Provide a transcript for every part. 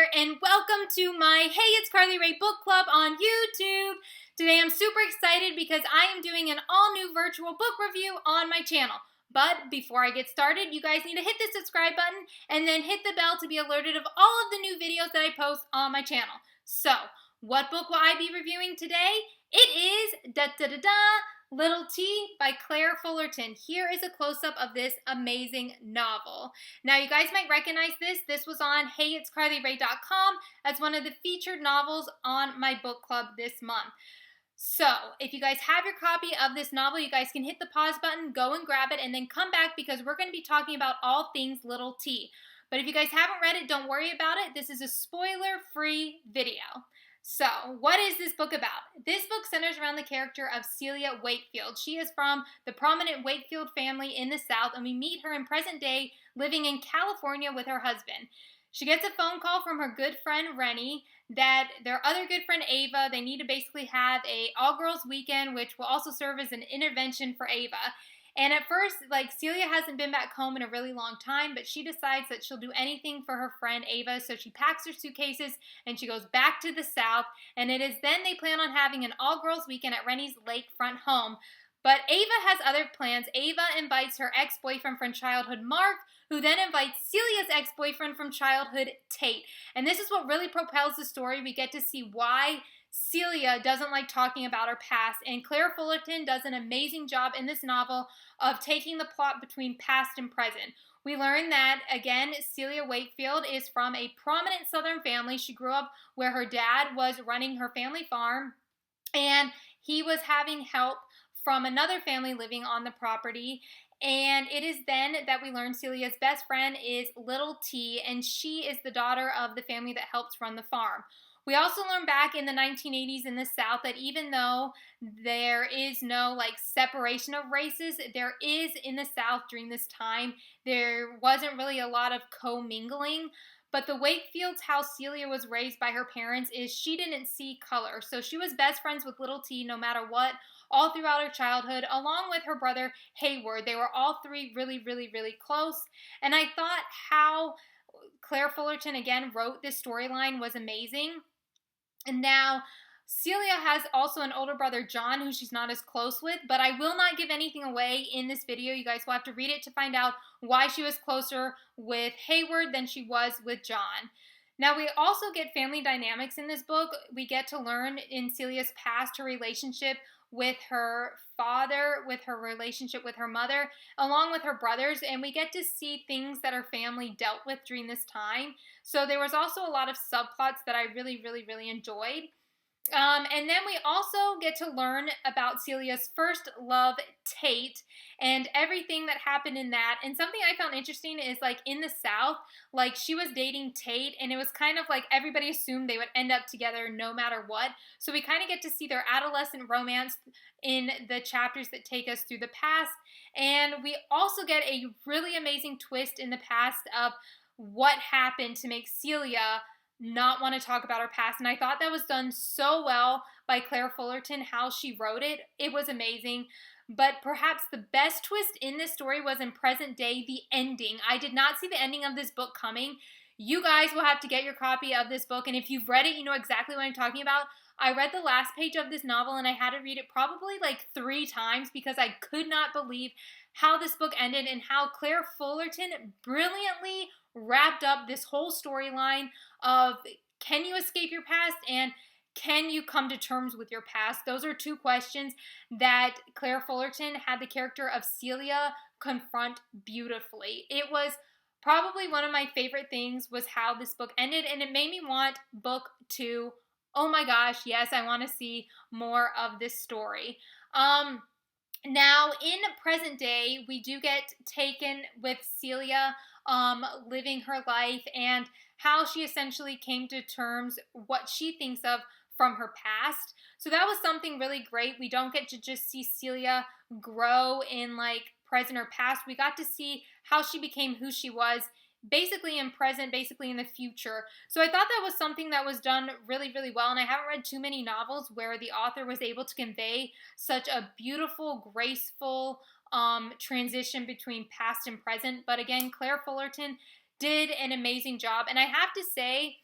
there, and welcome to my Hey, It's Carly Rae book club on YouTube. Today I'm super excited because I am doing an all-new virtual book review on my channel. But before I get started, you guys need to hit the subscribe button and then hit the bell to be alerted of all of the new videos that I post on my channel. So, what book will I be reviewing today? It is Little T by Claire Fullerton. Here is a close-up of this amazing novel. Now, you guys might recognize this. This was on HeyitsCarlyRae.com as one of the featured novels on my book club this month. So, if you guys have your copy of this novel, you guys can hit the pause button, go and grab it, and then come back because we're going to be talking about all things Little T. But if you guys haven't read it, don't worry about it. This is a spoiler-free video. So, what is this book about? This book centers around the character of Celia Wakefield. She is from the prominent Wakefield family in the South, and we meet her in present day living in California with her husband. She gets a phone call from her good friend Renny that their other good friend Ava, they need to basically have a all-girls weekend, which will also serve as an intervention for Ava. And at first, Celia hasn't been back home in a really long time, but she decides that she'll do anything for her friend Ava, so she packs her suitcases and she goes back to the South, and it is then they plan on having an all-girls weekend at Renny's lakefront home. But Ava has other plans. Ava invites her ex-boyfriend from childhood, Mark, who then invites Celia's ex-boyfriend from childhood, Tate. And this is what really propels the story. We get to see why Celia doesn't like talking about her past, and Claire Fullerton does an amazing job in this novel of taking the plot between past and present. We learn that, again, Celia Wakefield is from a prominent Southern family. She grew up where her dad was running her family farm, and he was having help from another family living on the property. And it is then that we learn Celia's best friend is Little T, and she is the daughter of the family that helps run the farm. We also learn back in the 1980s in the South that even though there is no separation of races, there is in the South during this time, there wasn't really a lot of commingling. But the Wakefields, how Celia was raised by her parents, is she didn't see color. So she was best friends with Little T no matter what, all throughout her childhood, along with her brother Hayward. They were all three really, really, really close. And I thought how Claire Fullerton, again, wrote this storyline was amazing. And now, Celia has also an older brother, John, who she's not as close with, but I will not give anything away in this video. You guys will have to read it to find out why she was closer with Hayward than she was with John. Now, we also get family dynamics in this book. We get to learn in Celia's past her relationship with her father, with her relationship with her mother, along with her brothers, and we get to see things that her family dealt with during this time. So there was also a lot of subplots that I really, really, really enjoyed. And then we also get to learn about Celia's first love, Tate, and everything that happened in that. And something I found interesting is in the South, she was dating Tate, and it was kind of everybody assumed they would end up together no matter what. So we kind of get to see their adolescent romance in the chapters that take us through the past. And we also get a really amazing twist in the past of what happened to make Celia not want to talk about her past. And I thought that was done so well by Claire Fullerton, how she wrote it. It was amazing. But perhaps the best twist in this story was in present day, the ending. I did not see the ending of this book coming. You guys will have to get your copy of this book, and if you've read it, you know exactly what I'm talking about. I read the last page of this novel, and I had to read it probably 3 times because I could not believe how this book ended and how Claire Fullerton brilliantly wrapped up this whole storyline of can you escape your past and can you come to terms with your past? Those are 2 questions that Claire Fullerton had the character of Celia confront beautifully. It was probably one of my favorite things was how this book ended, and it made me want book 2. Oh my gosh, yes, I want to see more of this story. Now, in present day, we do get taken with Celia living her life and how she essentially came to terms what she thinks of from her past. So that was something really great. We don't get to just see Celia grow in present or past. We got to see how she became who she was basically in present, basically in the future. So I thought that was something that was done really, really well, and I haven't read too many novels where the author was able to convey such a beautiful, graceful transition between past and present. But again, Claire Fullerton did an amazing job, and I have to say,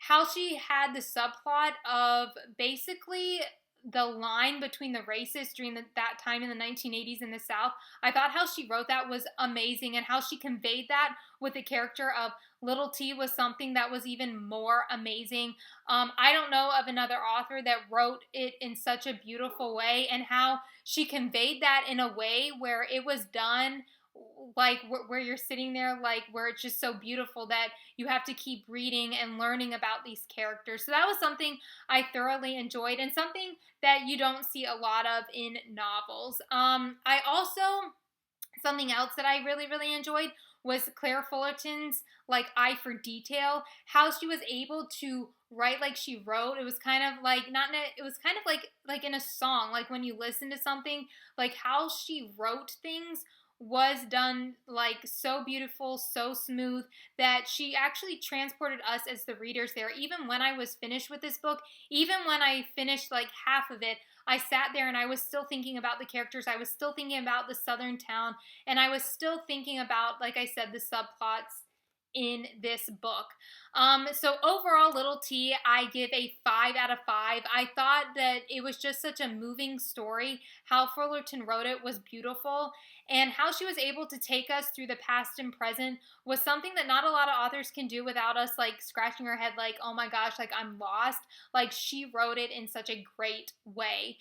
how she had the subplot of basically the line between the races during that time in the 1980s in the South. I thought how she wrote that was amazing, and how she conveyed that with the character of Little T was something that was even more amazing. I don't know of another author that wrote it in such a beautiful way, and how she conveyed that in a way where it was done like where you're sitting there, like where it's just so beautiful that you have to keep reading and learning about these characters. So that was something I thoroughly enjoyed, and something that you don't see a lot of in novels. I also, something else that I really enjoyed was Claire Fullerton's like eye for detail, how she was able to write like she wrote. It was kind of like it was kind of like in a song, like when you listen to something, like how she wrote things was done like so beautiful, so smooth, that she actually transported us as the readers there. Even when I was finished with this book, even when I finished like half of it, I sat there and I was still thinking about the characters. I was still thinking about the southern town, and I was still thinking about, like I said, the subplots in this book. So overall, Little T, I give a 5 out of 5. I thought that it was just such a moving story. How Fullerton wrote it was beautiful, and how she was able to take us through the past and present was something that not a lot of authors can do without us like scratching our head like, oh my gosh, like I'm lost. Like she wrote it in such a great way.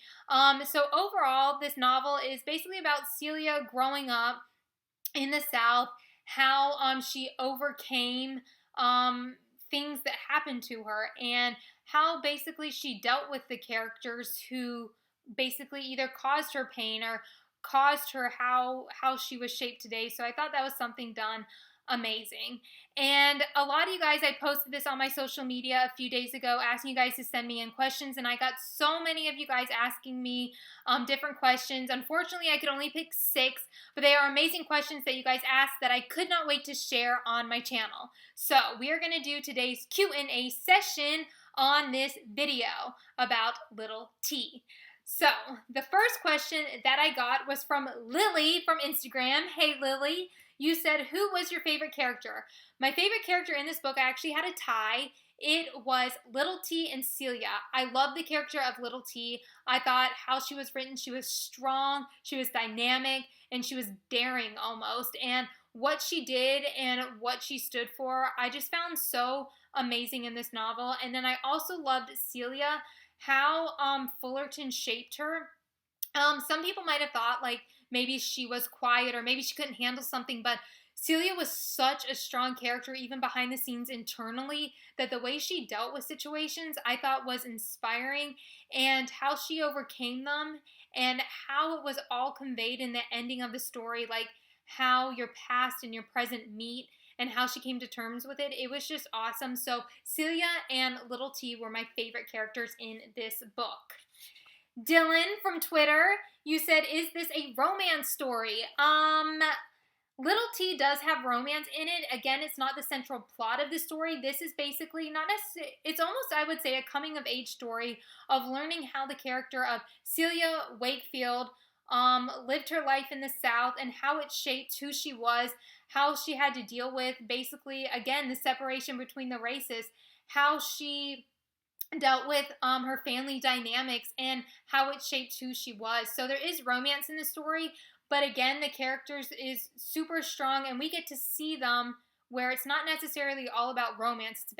So overall, this novel is basically about Celia growing up in the South, how she overcame things that happened to her, and how basically she dealt with the characters who basically either caused her pain or caused her how she was shaped today. So I thought that was something done amazing. And a lot of you guys, I posted this on my social media a few days ago asking you guys to send me in questions, and I got so many of you guys asking me different questions. Unfortunately, I could only pick 6, but they are amazing questions that you guys asked that I could not wait to share on my channel. So we are going to do today's Q&A session on this video about Little T. So the first question that I got was from Lily from Instagram. Hey Lily, you said, who was your favorite character? My favorite character in this book, I actually had a tie. It was Little T and Celia. I love the character of Little T. I thought how she was written, she was strong, she was dynamic, and she was daring almost. And what she did and what she stood for, I just found so amazing in this novel. And then I also loved Celia, how Fullerton shaped her. Some people might have thought like maybe she was quiet or maybe she couldn't handle something, but Celia was such a strong character even behind the scenes internally, that the way she dealt with situations I thought was inspiring, and how she overcame them and how it was all conveyed in the ending of the story, like how your past and your present meet and how she came to terms with it. It was just awesome. So Celia and Little T were my favorite characters in this book. Dylan from Twitter, you said, is this a romance story? Little T does have romance in it. Again, it's not the central plot of the story. This is basically not necessarily, it's almost, I would say, a coming of age story of learning how the character of Celia Wakefield lived her life in the South and how it shaped who she was, how she had to deal with basically, again, the separation between the races, how she dealt with her family dynamics and how it shaped who she was. So there is romance in the story, but again, the characters is super strong, and we get to see them where it's not necessarily all about romance. It's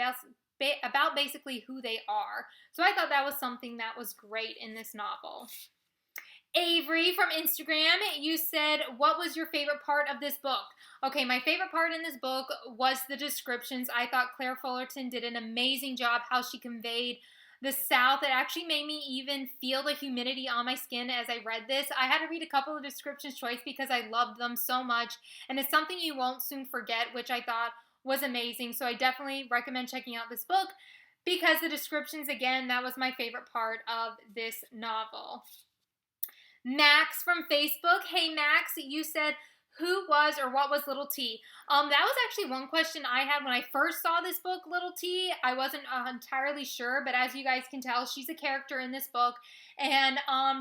about basically who they are. So I thought that was something that was great in this novel. Avery from Instagram, you said, what was your favorite part of this book? Okay, my favorite part in this book was the descriptions. I thought Claire Fullerton did an amazing job how she conveyed the South. It actually made me even feel the humidity on my skin as I read this. I had to read a couple of descriptions twice because I loved them so much, and it's something you won't soon forget, which I thought was amazing. So I definitely recommend checking out this book because the descriptions, again, that was my favorite part of this novel. Max from Facebook. Hey Max, you said, who was or what was Little T? That was actually one question I had when I first saw this book, Little T. I wasn't entirely sure, but as you guys can tell, she's a character in this book, and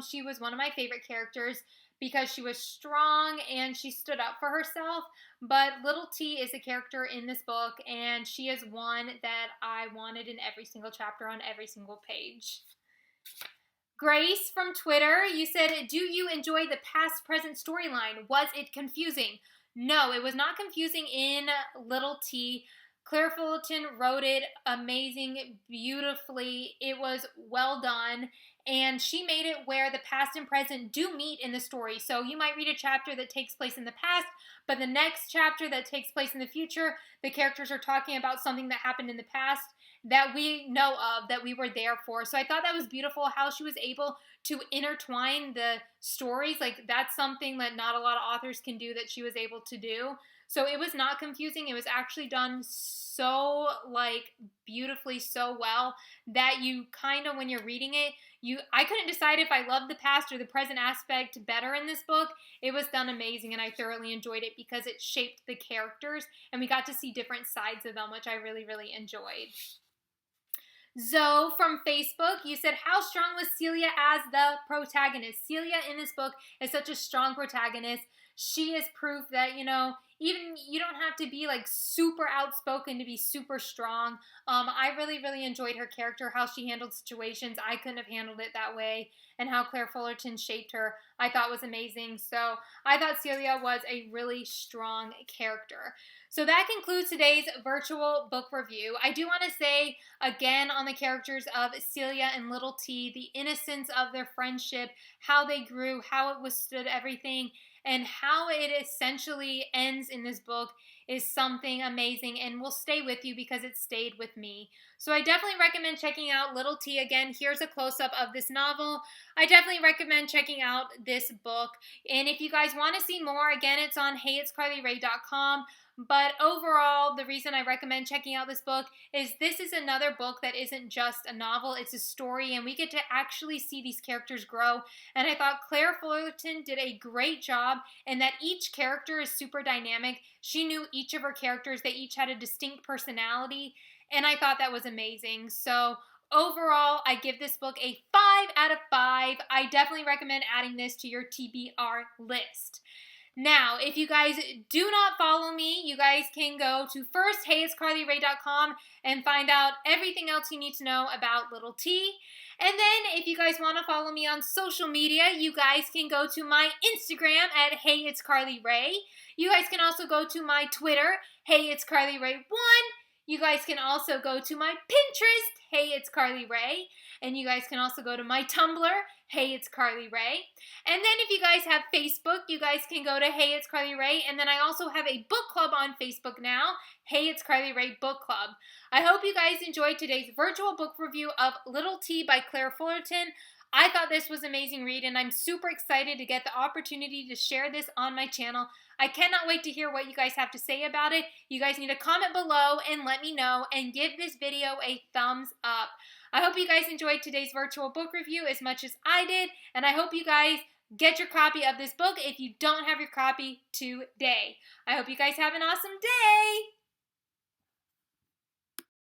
she was one of my favorite characters. because she was strong and she stood up for herself. But Little T is a character in this book, and she is one that I wanted in every single chapter on every single page. Grace from Twitter, you said, do you enjoy the past-present storyline? Was it confusing? No, it was not confusing in Little T. Claire Fullerton wrote it amazing, beautifully. It was well done, and she made it where the past and present do meet in the story. So you might read a chapter that takes place in the past, but the next chapter that takes place in the future, the characters are talking about something that happened in the past that we know of, that we were there for. So I thought that was beautiful how she was able to intertwine the stories. Like, that's something that not a lot of authors can do that she was able to do. So it was not confusing. It was actually done so, like, beautifully, so well that you kind of, when you're reading it, I couldn't decide if I loved the past or the present aspect better in this book. It was done amazing, and I thoroughly enjoyed it because it shaped the characters, and we got to see different sides of them, which I really, really enjoyed. Zoe from Facebook, you said, how strong was Celia as the protagonist? Celia in this book is such a strong protagonist. She is proof that, even you don't have to be like super outspoken to be super strong. I really, really enjoyed her character, how she handled situations. I couldn't have handled it that way. And how Claire Fullerton shaped her, I thought was amazing. So I thought Celia was a really strong character. So that concludes today's virtual book review. I do want to say again on the characters of Celia and Little T, the innocence of their friendship, how they grew, how it withstood everything, and how it essentially ends in this book is something amazing and will stay with you because it stayed with me. So I definitely recommend checking out Little T. Again, here's a close-up of this novel. I definitely recommend checking out this book. And if you guys want to see more, again, it's on HeyitsCarlyRae.com. But overall, the reason I recommend checking out this book is this is another book that isn't just a novel, it's a story, and we get to actually see these characters grow. And I thought Claire Fullerton did a great job, and that each character is super dynamic. She knew each of her characters, they each had a distinct personality, and I thought that was amazing. So overall, I give this book a 5 out of 5. I definitely recommend adding this to your TBR list. Now, if you guys do not follow me, you guys can go to first HeyitsCarlyRae.com and find out everything else you need to know about Little T. And then if you guys want to follow me on social media, you guys can go to my Instagram at HeyitsCarlyRae. You guys can also go to my Twitter, HeyitsCarlyRae1. You guys can also go to my Pinterest, HeyitsCarlyRae. And you guys can also go to my Tumblr, HeyitsCarlyRae. And then if you guys have Facebook, you guys can go to HeyitsCarlyRae. And then I also have a book club on Facebook now, HeyitsCarlyRae Book Club. I hope you guys enjoyed today's virtual book review of Little T by Claire Fullerton. I thought this was an amazing read, and I'm super excited to get the opportunity to share this on my channel. I cannot wait to hear what you guys have to say about it. You guys need to comment below and let me know, and give this video a thumbs up. I hope you guys enjoyed today's virtual book review as much as I did, and I hope you guys get your copy of this book if you don't have your copy today. I hope you guys have an awesome day.